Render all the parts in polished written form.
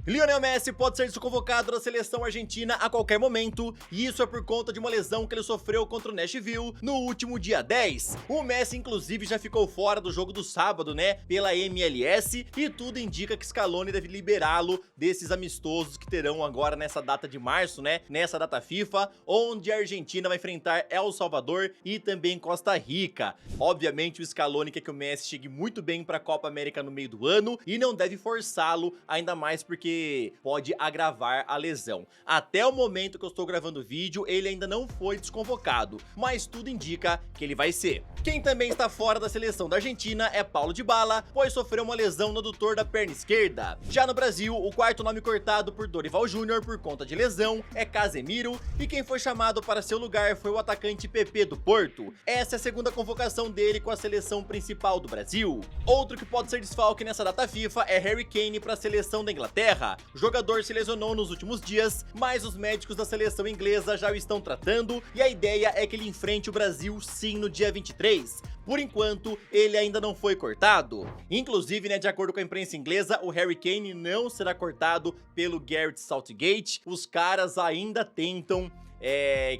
Lionel Messi pode ser desconvocado da seleção argentina a qualquer momento, e isso é por conta de uma lesão que ele sofreu contra o Nashville no último dia 10. O Messi inclusive já ficou fora do jogo do sábado, né, pela MLS, e tudo indica que Scaloni deve liberá-lo desses amistosos que terão agora nessa data de março, né, nessa data FIFA, onde a Argentina vai enfrentar El Salvador e também Costa Rica. Obviamente o Scaloni quer que o Messi chegue muito bem para a Copa América no meio do ano e não deve forçá-lo, ainda mais porque pode agravar a lesão. Até o momento que eu estou gravando o vídeo, ele ainda não foi desconvocado, mas tudo indica que ele vai ser. Quem também está fora da seleção da Argentina é Paulo Dybala, pois sofreu uma lesão no adutor da perna esquerda. Já no Brasil, o quarto nome cortado por Dorival Júnior por conta de lesão é Casemiro, e quem foi chamado para seu lugar foi o atacante PP do Porto. Essa é a segunda convocação dele com a seleção principal do Brasil. Outro que pode ser desfalque nessa data FIFA é Harry Kane para a seleção da Inglaterra. O jogador se lesionou nos últimos dias, mas os médicos da seleção inglesa já o estão tratando e a ideia é que ele enfrente o Brasil sim no dia 23. Por enquanto, ele ainda não foi cortado. Inclusive, né, de acordo com a imprensa inglesa, o Harry Kane não será cortado pelo Gareth Southgate. Os caras ainda tentam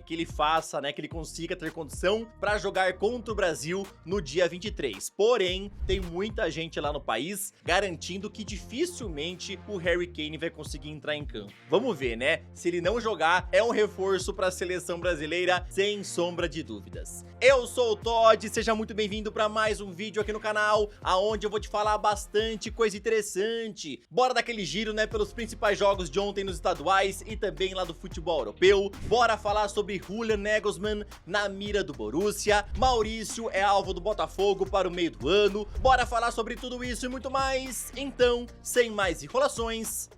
que ele faça, né, que ele consiga ter condição para jogar contra o Brasil no dia 23. Porém, tem muita gente lá no país garantindo que dificilmente o Harry Kane vai conseguir entrar em campo. Vamos ver, né? Se ele não jogar, é um reforço para a seleção brasileira, sem sombra de dúvidas. Eu sou o Todd, seja muito bem-vindo para mais um vídeo aqui no canal, aonde eu vou te falar bastante coisa interessante. Bora dar aquele giro, né, pelos principais jogos de ontem nos estaduais e também lá do futebol europeu. Bora falar sobre Julian Nagelsmann na mira do Borussia, Maurício é alvo do Botafogo para o meio do ano. Bora falar sobre tudo isso e muito mais. Então, sem mais enrolações,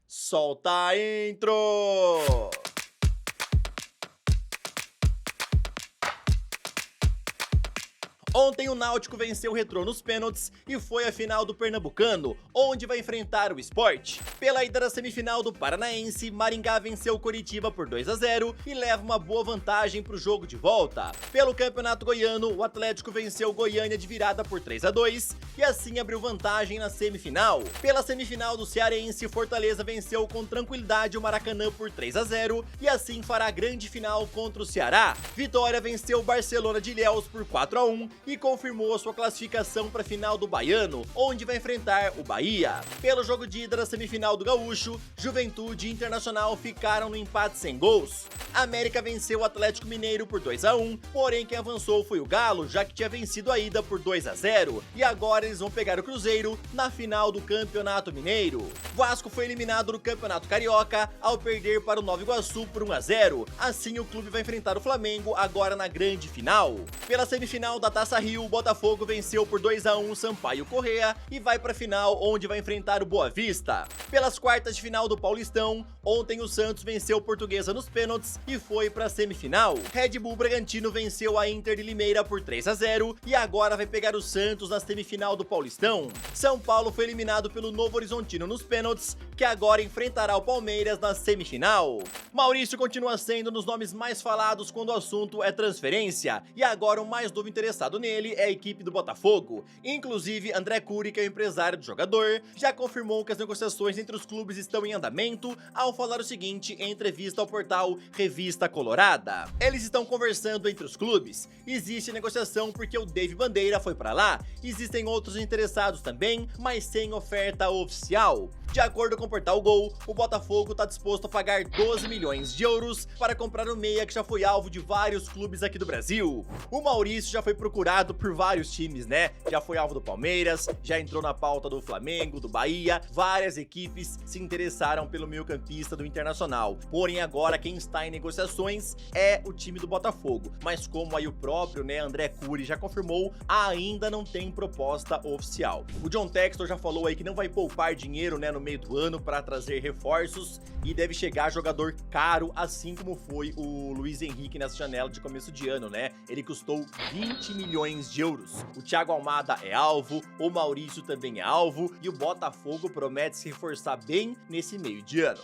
solta a intro! Ontem o Náutico venceu o Retrô nos pênaltis e foi a final do Pernambucano, onde vai enfrentar o Sport. Pela ida da semifinal do Paranaense, Maringá venceu o Coritiba por 2-0 e leva uma boa vantagem para o jogo de volta. Pelo Campeonato Goiano, o Atlético venceu o Goiânia de virada por 3-2 e assim abriu vantagem na semifinal. Pela semifinal do Cearense, Fortaleza venceu com tranquilidade o Maracanã por 3-0 e assim fará a grande final contra o Ceará. Vitória venceu o Barcelona de Ilhéus por 4-1 e confirmou a sua classificação para a final do Baiano, onde vai enfrentar o Bahia. Pelo jogo de ida da semifinal do Gaúcho, Juventude e Internacional ficaram no empate sem gols. América venceu o Atlético Mineiro por 2-1, porém quem avançou foi o Galo, já que tinha vencido a ida por 2-0, e agora eles vão pegar o Cruzeiro na final do Campeonato Mineiro. Vasco foi eliminado no Campeonato Carioca ao perder para o Nova Iguaçu por 1-0, assim o clube vai enfrentar o Flamengo agora na grande final. Pela semifinal da Taça Rio, o Botafogo venceu por 2-1 o Sampaio Corrêa e vai para a final, onde vai enfrentar o Boa Vista. Pelas quartas de final do Paulistão, ontem o Santos venceu o Portuguesa nos pênaltis e foi para a semifinal. Red Bull Bragantino venceu a Inter de Limeira por 3-0 e agora vai pegar o Santos na semifinal do Paulistão. São Paulo foi eliminado pelo Novo Horizontino nos pênaltis, que agora enfrentará o Palmeiras na semifinal. Maurício continua sendo um dos nomes mais falados quando o assunto é transferência, e agora o mais novo interessado nele é a equipe do Botafogo. Inclusive, André Curi, que é o empresário do jogador, já confirmou que as negociações entre os clubes estão em andamento ao falar o seguinte em entrevista ao portal Revista Colorada. Eles estão conversando entre os clubes, existe negociação porque o Dave Bandeira foi para lá, existem outros interessados também, mas sem oferta oficial. De acordo com o portal Gol, o Botafogo está disposto a pagar 12 milhões de euros para comprar o meia que já foi alvo de vários clubes aqui do Brasil. O Maurício já foi procurado por vários times, né? Já foi alvo do Palmeiras, já entrou na pauta do Flamengo, do Bahia, várias equipes se interessaram pelo meio-campista do Internacional. Porém agora quem está em negociações é o time do Botafogo, mas como aí o próprio, né, André Curi já confirmou, ainda não tem proposta oficial. O John Textor já falou aí que não vai poupar dinheiro, né, no meio do ano para trazer reforços e deve chegar jogador caro, assim como foi o Luiz Henrique nessa janela de começo de ano, né? Ele custou 20 milhões de euros. O Thiago Almada é alvo, o Maurício também é alvo e o Botafogo promete se reforçar bem nesse meio de ano.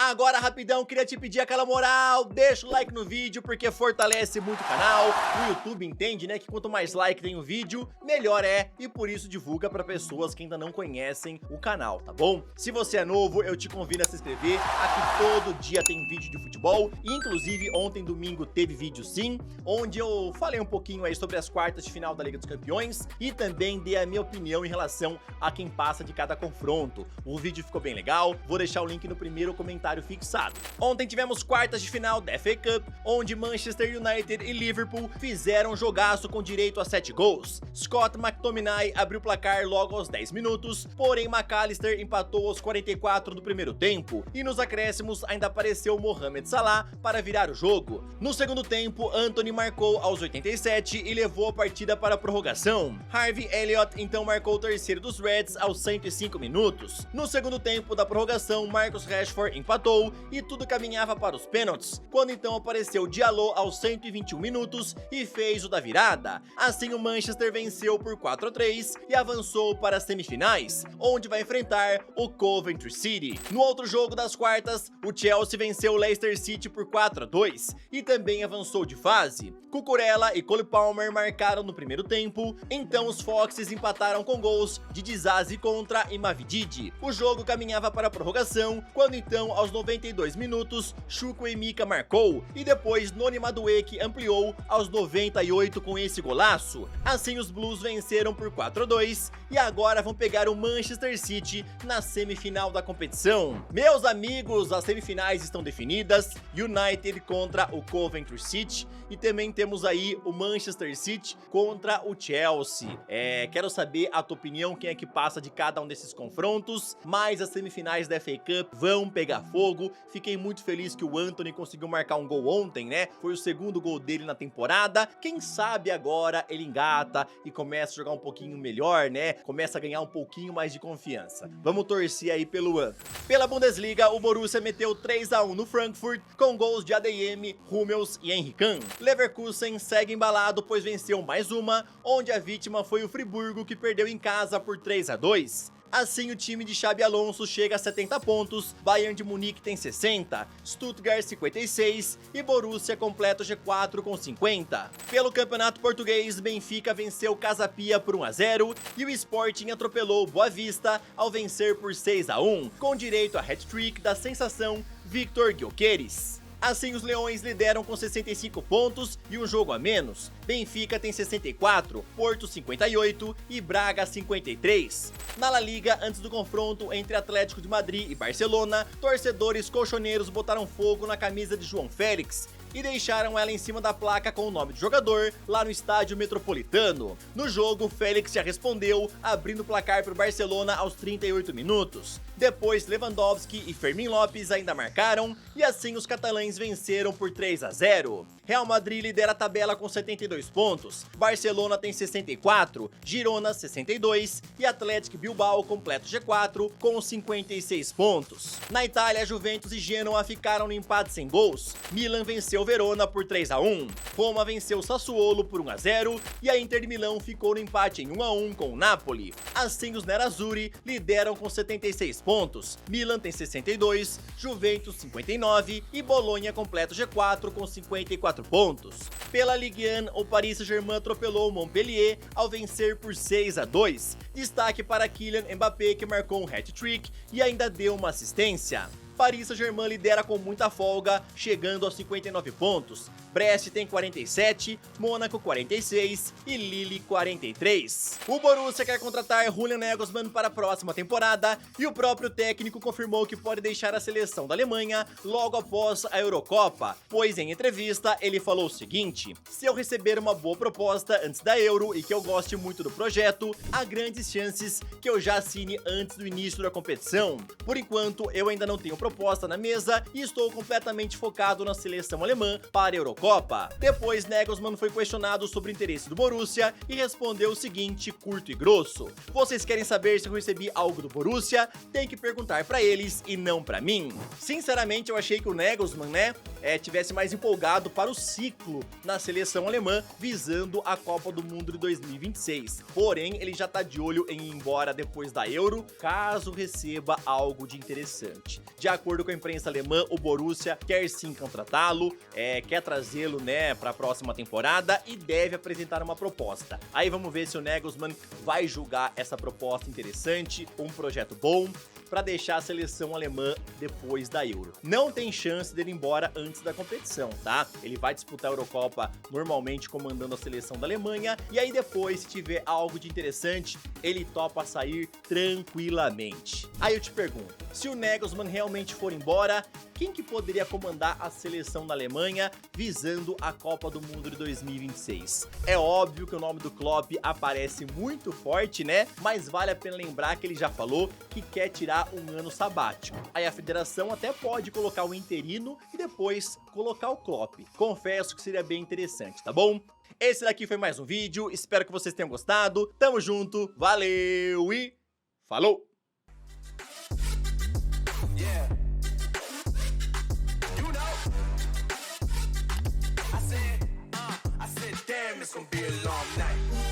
Agora, rapidão, queria te pedir aquela moral, deixa o like no vídeo porque fortalece muito o canal. O YouTube entende, né, que quanto mais like tem o vídeo, melhor é, e por isso divulga para pessoas que ainda não conhecem o canal, tá bom? Se você é novo, eu te convido a se inscrever. Aqui todo dia tem vídeo de futebol, inclusive ontem, domingo, teve vídeo sim, onde eu falei um pouquinho aí sobre as quartas de final da Liga dos Campeões e também dei a minha opinião em relação a quem passa de cada confronto. O vídeo ficou bem legal, vou deixar o link no primeiro comentário fixado. Ontem tivemos quartas de final da FA Cup, onde Manchester United e Liverpool fizeram um jogaço com direito a 7 gols. Scott McTominay abriu o placar logo aos 10 minutos, porém McAllister empatou aos 44 do primeiro tempo, e nos acréscimos ainda apareceu Mohamed Salah para virar o jogo. No segundo tempo, Antony marcou aos 87 e levou a partida para a prorrogação. Harvey Elliott então marcou o terceiro dos Reds aos 105 minutos. No segundo tempo da prorrogação, Marcus Rashford empatou e tudo caminhava para os pênaltis, quando então apareceu Diallo aos 121 minutos e fez o da virada. Assim o Manchester venceu por 4-3 e avançou para as semifinais, onde vai enfrentar o Coventry City. No outro jogo das quartas, o Chelsea venceu o Leicester City por 4-2 e também avançou de fase. Cucurella e Cole Palmer marcaram no primeiro tempo, então os Foxes empataram com gols de Disasi contra e Mavididi. O jogo caminhava para a prorrogação, quando então aos 92 minutos, Chukwuemeka marcou e depois Noni Madueke ampliou aos 98 com esse golaço. Assim os Blues venceram por 4-2 e agora vão pegar o Manchester City na semifinal da competição. Meus amigos, as semifinais estão definidas, United contra o Coventry City e também temos aí o Manchester City contra o Chelsea. Quero saber a tua opinião, quem é que passa de cada um desses confrontos, mas as semifinais da FA Cup vão pegar fogo. Fiquei muito feliz que o Antony conseguiu marcar um gol ontem, né? Foi o segundo gol dele na temporada. Quem sabe agora ele engata e começa a jogar um pouquinho melhor, né? Começa a ganhar um pouquinho mais de confiança. Vamos torcer aí pelo Antony. Pela Bundesliga, o Borussia meteu 3-1 no Frankfurt com gols de ADM, Hummels e Henry Kahn. Leverkusen segue embalado, pois venceu mais uma, onde a vítima foi o Friburgo, que perdeu em casa por 3-2. Assim, o time de Xabi Alonso chega a 70 pontos, Bayern de Munique tem 60, Stuttgart 56 e Borussia completa o G4 com 50. Pelo Campeonato Português, Benfica venceu Casa Pia por 1-0 e o Sporting atropelou Boa Vista ao vencer por 6-1, com direito a hat-trick da sensação Victor Gyökeres. Assim, os Leões lideram com 65 pontos e um jogo a menos. Benfica tem 64, Porto 58 e Braga 53. Na La Liga, antes do confronto entre Atlético de Madrid e Barcelona, torcedores colchoneiros botaram fogo na camisa de João Félix e deixaram ela em cima da placa com o nome do jogador lá no estádio Metropolitano. No jogo, Félix já respondeu, abrindo o placar para o Barcelona aos 38 minutos. Depois, Lewandowski e Fermín López ainda marcaram, e assim os catalães venceram por 3-0. Real Madrid lidera a tabela com 72 pontos, Barcelona tem 64, Girona 62 e Atlético Bilbao completa o G4 com 56 pontos. Na Itália, Juventus e Genoa ficaram no empate sem gols, Milan venceu Verona por 3-1, Roma venceu Sassuolo por 1-0 e a Inter de Milão ficou no empate em 1-1 com o Napoli. Assim, os Nerazzurri lideram com 76 pontos, Milan tem 62, Juventus 59 e Bolonha completa o G4 com 54 pontos. Pela Ligue 1, o Paris Saint-Germain atropelou o Montpellier ao vencer por 6-2. Destaque para Kylian Mbappé, que marcou um hat-trick e ainda deu uma assistência. Paris Saint-Germain lidera com muita folga, chegando aos 59 pontos. Brest tem 47, Mônaco 46 e Lille 43. O Borussia quer contratar Julian Nagelsmann para a próxima temporada e o próprio técnico confirmou que pode deixar a seleção da Alemanha logo após a Eurocopa, pois em entrevista ele falou o seguinte: se eu receber uma boa proposta antes da Euro e que eu goste muito do projeto, há grandes chances que eu já assine antes do início da competição. Por enquanto, eu ainda não tenho proposta na mesa e estou completamente focado na seleção alemã para a Eurocopa. Depois, Nagelsmann foi questionado sobre o interesse do Borussia e respondeu o seguinte, curto e grosso: vocês querem saber se eu recebi algo do Borussia? Tem que perguntar pra eles e não pra mim. Sinceramente, eu achei que o Nagelsmann, tivesse mais empolgado para o ciclo na seleção alemã, visando a Copa do Mundo de 2026. Porém, ele já tá de olho em ir embora depois da Euro, caso receba algo de interessante. De acordo com a imprensa alemã, o Borussia quer sim contratá-lo, quer trazê-lo, né, para a próxima temporada e deve apresentar uma proposta. Aí vamos ver se o Nagelsmann vai julgar essa proposta interessante, um projeto bom, para deixar a seleção alemã depois da Euro. Não tem chance dele ir embora antes da competição, tá? Ele vai disputar a Eurocopa normalmente comandando a seleção da Alemanha, e aí depois, se tiver algo de interessante, ele topa sair tranquilamente. Aí eu te pergunto, se o Nagelsmann realmente for embora, quem que poderia comandar a seleção da Alemanha visando a Copa do Mundo de 2026? É óbvio que o nome do Klopp aparece muito forte, né? Mas vale a pena lembrar que ele já falou que quer tirar um ano sabático. Aí a federação até pode colocar o interino e depois colocar o Klopp. Confesso que seria bem interessante, tá bom? Esse daqui foi mais um vídeo, espero que vocês tenham gostado. Tamo junto, valeu e falou! Damn, it's gonna be a long night.